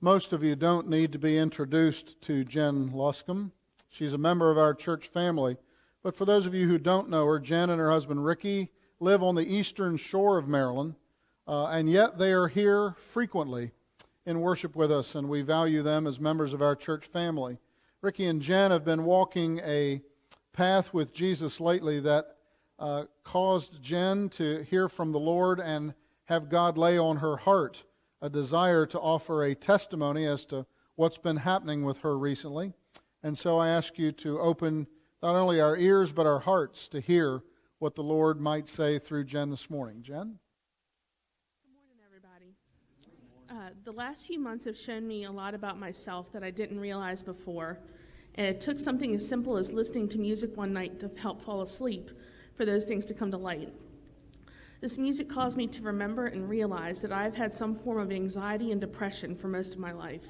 Most of you don't need to be introduced to Jen Loscombe. She's a member of our church family. But for those of you who don't know her, Jen and her husband Ricky live on the eastern shore of Maryland, and yet they are here frequently in worship with us, and we value them as members of our church family. Ricky and Jen have been walking a path with Jesus lately that caused Jen to hear from the Lord and have God lay on her heart a desire to offer a testimony as to what's been happening with her recently. And so I ask you to open not only our ears but our hearts to hear what the Lord might say through Jen this morning. Jen? Good morning, everybody. The last few months have shown me a lot about myself that I didn't realize before. And it took something as simple as listening to music one night to help fall asleep for those things to come to light. This music caused me to remember and realize that I've had some form of anxiety and depression for most of my life.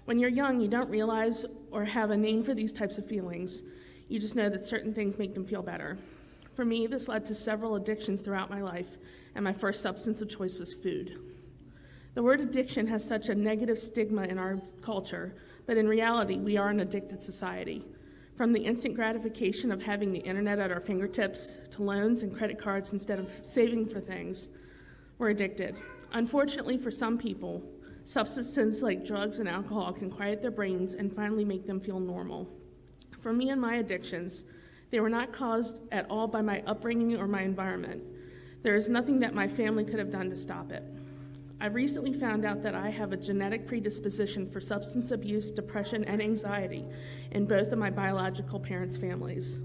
When you're young, you don't realize or have a name for these types of feelings. You just know that certain things make them feel better. For me, this led to several addictions throughout my life, and my first substance of choice was food. The word addiction has such a negative stigma in our culture, but in reality, we are an addicted society. From the instant gratification of having the internet at our fingertips to loans and credit cards instead of saving for things, we're addicted. Unfortunately for some people, substances like drugs and alcohol can quiet their brains and finally make them feel normal. For me and my addictions, they were not caused at all by my upbringing or my environment. There is nothing that my family could have done to stop it. I've recently found out that I have a genetic predisposition for substance abuse, depression, and anxiety in both of my biological parents' families.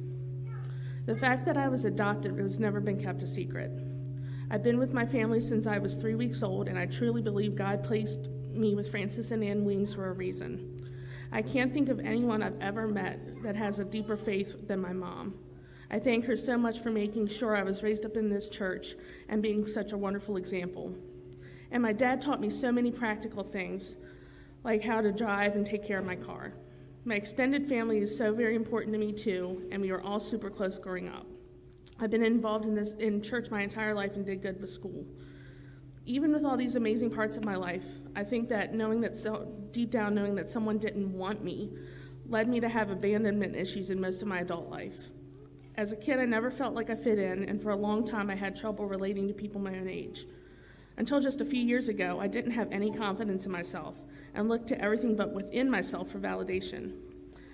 The fact that I was adopted has never been kept a secret. I've been with my family since I was 3 weeks old, and I truly believe God placed me with Francis and Ann Weems for a reason. I can't think of anyone I've ever met that has a deeper faith than my mom. I thank her so much for making sure I was raised up in this church and being such a wonderful example. And my dad taught me so many practical things, like how to drive and take care of my car. My extended family is so very important to me too, and we were all super close growing up. I've been involved in church my entire life and did good with school. Even with all these amazing parts of my life, I think that deep down knowing that someone didn't want me led me to have abandonment issues in most of my adult life. As a kid, I never felt like I fit in, and for a long time I had trouble relating to people my own age. Until just a few years ago, I didn't have any confidence in myself and looked to everything but within myself for validation.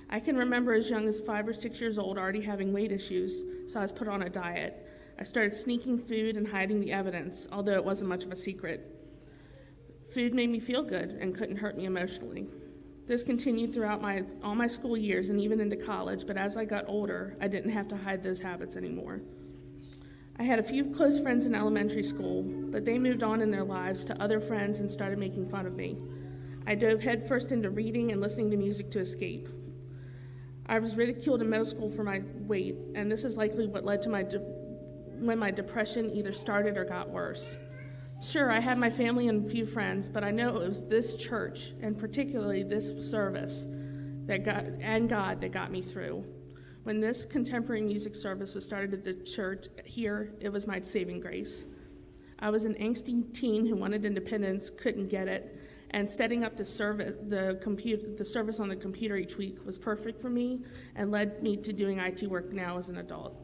I can remember as young as 5 or 6 years old already having weight issues, so I was put on a diet. I started sneaking food and hiding the evidence, although it wasn't much of a secret. Food made me feel good and couldn't hurt me emotionally. This continued throughout all my school years and even into college, but as I got older, I didn't have to hide those habits anymore. I had a few close friends in elementary school, but they moved on in their lives to other friends and started making fun of me. I dove headfirst into reading and listening to music to escape. I was ridiculed in middle school for my weight, and this is likely what led to when my depression either started or got worse. Sure, I had my family and a few friends, but I know it was this church, and particularly this service, God that got me through. When this contemporary music service was started at the church here, it was my saving grace. I was an angsty teen who wanted independence, couldn't get it, and setting up the service on the computer each week was perfect for me and led me to doing IT work now as an adult.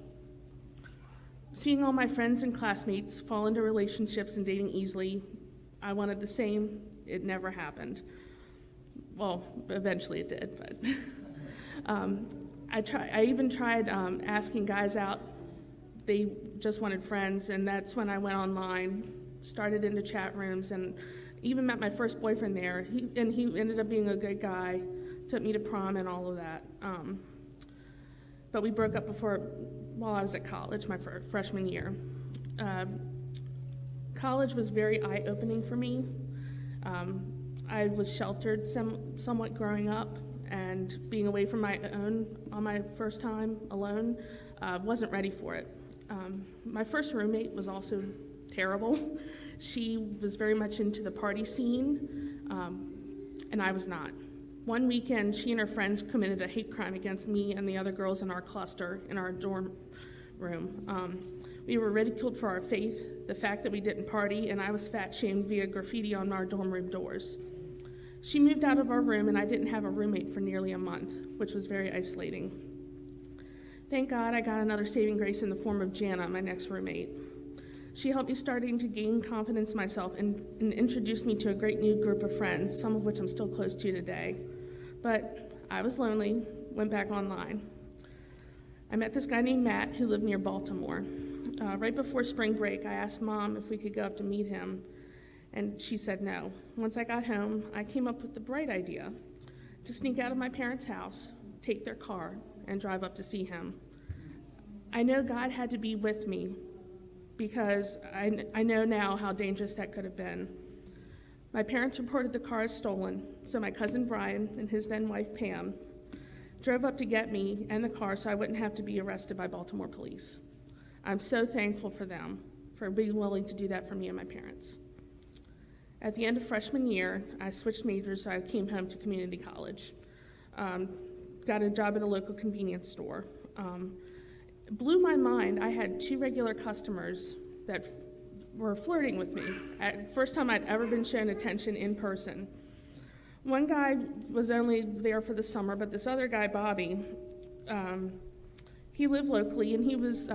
Seeing all my friends and classmates fall into relationships and dating easily, I wanted the same. It never happened. Well, eventually it did, but I even tried asking guys out. They just wanted friends, and that's when I went online, started into chat rooms, and even met my first boyfriend there. He ended up being a good guy, took me to prom and all of that. But we broke up while I was at college, my freshman year. College was very eye-opening for me. I was sheltered somewhat growing up, and being away from my own on my first time alone, wasn't ready for it. My first roommate was also terrible. She was very much into the party scene, and I was not. One weekend, she and her friends committed a hate crime against me and the other girls in our cluster in our dorm room. We were ridiculed for our faith, the fact that we didn't party, and I was fat-shamed via graffiti on our dorm room doors. She moved out of our room, and I didn't have a roommate for nearly a month, which was very isolating. Thank God I got another saving grace in the form of Jana, my next roommate. She helped me starting to gain confidence in myself and introduced me to a great new group of friends, some of which I'm still close to today. But I was lonely, went back online. I met this guy named Matt who lived near Baltimore. Right before spring break, I asked Mom if we could go up to meet him, and she said no. Once I got home, I came up with the bright idea to sneak out of my parents' house, take their car, and drive up to see him. I know God had to be with me because I know now how dangerous that could have been. My parents reported the car as stolen, so my cousin Brian and his then wife Pam drove up to get me and the car so I wouldn't have to be arrested by Baltimore police. I'm so thankful for them for being willing to do that for me and my parents. At the end of freshman year, I switched majors, so I came home to community college. Got a job at a local convenience store. Blew my mind. I had 2 regular customers that were flirting with me. First time I'd ever been shown attention in person. One guy was only there for the summer, but this other guy, Bobby, he lived locally, and he was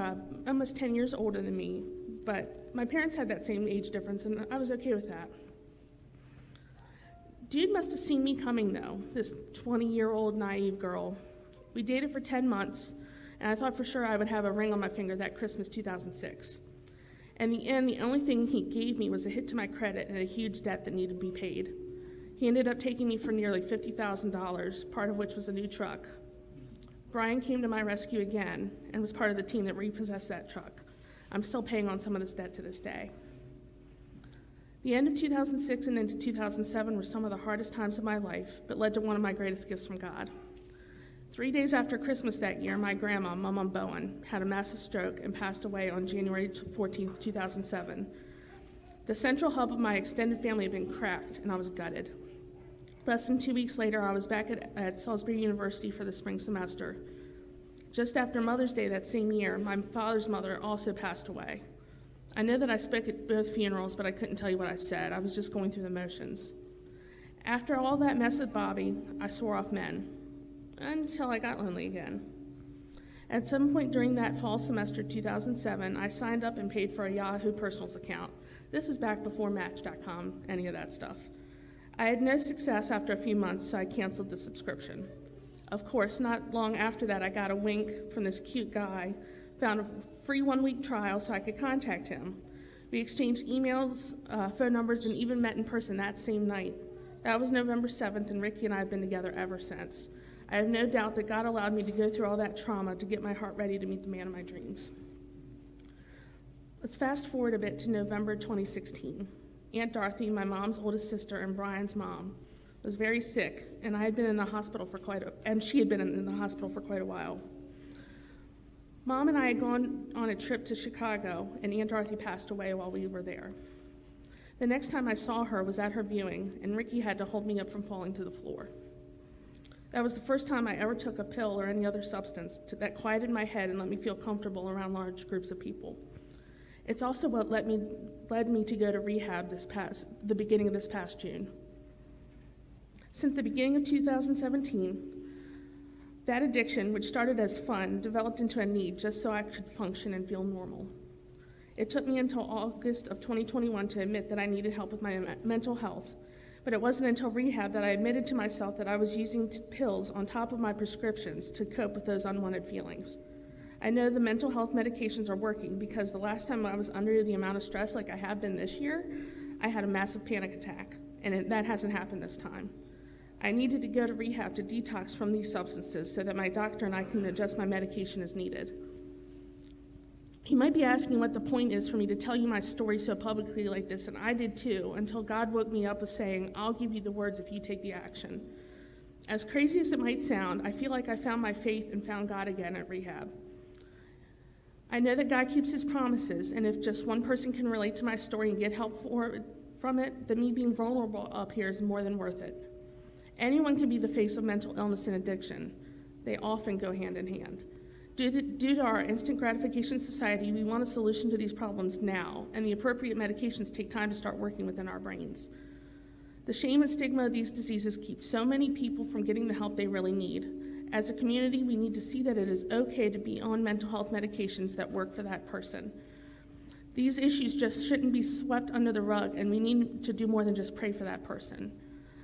almost 10 years older than me. But my parents had that same age difference, and I was okay with that. Dude must have seen me coming, though, this 20-year-old naive girl. We dated for 10 months, and I thought for sure I would have a ring on my finger that Christmas 2006. In the end, the only thing he gave me was a hit to my credit and a huge debt that needed to be paid. He ended up taking me for nearly $50,000, part of which was a new truck. Brian came to my rescue again and was part of the team that repossessed that truck. I'm still paying on some of this debt to this day. The end of 2006 and into 2007 were some of the hardest times of my life, but led to one of my greatest gifts from God. 3 days after Christmas that year, my grandma, Mama Bowen, had a massive stroke and passed away on January 14th, 2007. The central hub of my extended family had been cracked, and I was gutted. Less than 2 weeks later, I was back at Salisbury University for the spring semester. Just after Mother's Day that same year, my father's mother also passed away. I know that I spoke at both funerals, but I couldn't tell you what I said. I was just going through the motions. After all that mess with Bobby, I swore off men, until I got lonely again. At some point during that fall semester 2007, I signed up and paid for a Yahoo Personals account. This is back before Match.com, any of that stuff. I had no success after a few months, so I canceled the subscription. Of course, not long after that, I got a wink from this cute guy, found a free 1-week trial so I could contact him. We exchanged emails, phone numbers, and even met in person that same night. That was November 7th, and Ricky and I have been together ever since. I have no doubt that God allowed me to go through all that trauma to get my heart ready to meet the man of my dreams. Let's fast forward a bit to November 2016. Aunt Dorothy, my mom's oldest sister and Brian's mom, was very sick, and she had been in the hospital for quite a while. Mom and I had gone on a trip to Chicago, and Aunt Dorothy passed away while we were there. The next time I saw her was at her viewing, and Ricky had to hold me up from falling to the floor. That was the first time I ever took a pill or any other substance that quieted my head and let me feel comfortable around large groups of people. It's also what led me to go to rehab the beginning of this past June. Since the beginning of 2017, that addiction, which started as fun, developed into a need just so I could function and feel normal. It took me until August of 2021 to admit that I needed help with my mental health, but it wasn't until rehab that I admitted to myself that I was using pills on top of my prescriptions to cope with those unwanted feelings. I know the mental health medications are working because the last time I was under the amount of stress like I have been this year, I had a massive panic attack, and that hasn't happened this time. I needed to go to rehab to detox from these substances so that my doctor and I can adjust my medication as needed. You might be asking what the point is for me to tell you my story so publicly like this, and I did too, until God woke me up with saying, I'll give you the words if you take the action. As crazy as it might sound, I feel like I found my faith and found God again at rehab. I know that God keeps his promises, and if just one person can relate to my story and get help from it, then me being vulnerable up here is more than worth it. Anyone can be the face of mental illness and addiction. They often go hand in hand. Due to our instant gratification society, we want a solution to these problems now, and the appropriate medications take time to start working within our brains. The shame and stigma of these diseases keep so many people from getting the help they really need. As a community, we need to see that it is okay to be on mental health medications that work for that person. These issues just shouldn't be swept under the rug, and we need to do more than just pray for that person.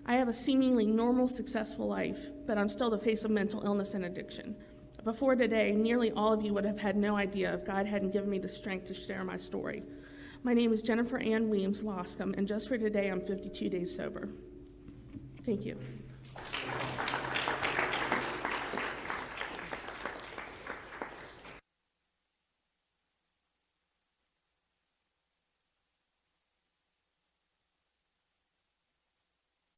I have a seemingly normal, successful life, but I'm still the face of mental illness and addiction. Before today, nearly all of you would have had no idea if God hadn't given me the strength to share my story. My name is Jennifer Ann Weems Loscombe, and just for today, I'm 52 days sober. Thank you.